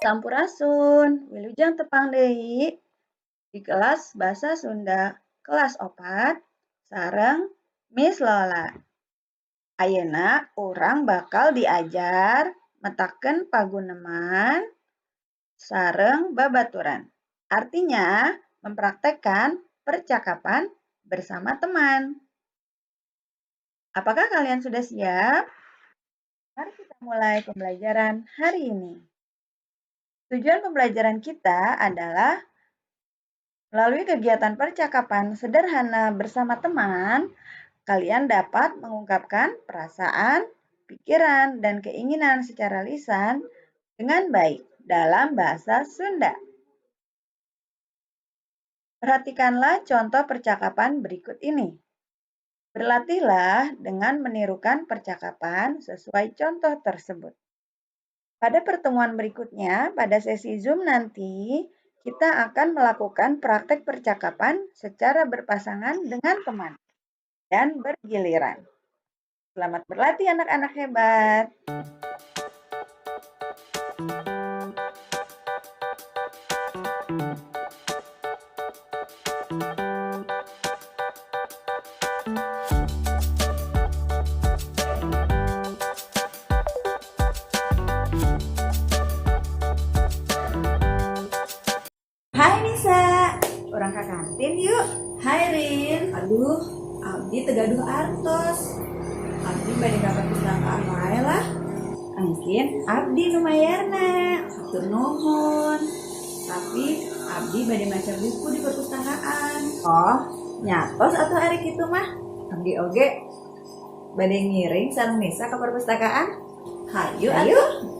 Sampurasun, wilujeng tepang deui di kelas Basa Sunda kelas 4 sareng Miss Lola. Ayeuna urang bakal diajar metakeun paguneman sareng babaturan. Artinya, mempraktekkan percakapan bersama teman. Apakah kalian sudah siap? Mari kita mulai pembelajaran hari ini. Tujuan pembelajaran kita adalah melalui kegiatan percakapan sederhana bersama teman, kalian dapat mengungkapkan perasaan, pikiran, dan keinginan secara lisan dengan baik dalam bahasa Sunda. Perhatikanlah contoh percakapan berikut ini. Berlatihlah dengan menirukan percakapan sesuai contoh tersebut. Pada pertemuan berikutnya, pada sesi Zoom nanti, kita akan melakukan praktek percakapan secara berpasangan dengan teman dan bergiliran. Selamat berlatih anak-anak hebat. Hai Nisa, orang ke kantin yuk. Hai Rin, Aduh, Abdi tegaduh artos. Abdi bade ka perpustakaan wae lah. Mungkin Abdi nu mayarna, hatur nuhun. Tapi Abdi bade maca buku di perpustakaan. oh nyatos atau hari kitu mah Abdi oge bade ngiring sareng Nisa ke perpustakaan. Hayu Ayo. atuh.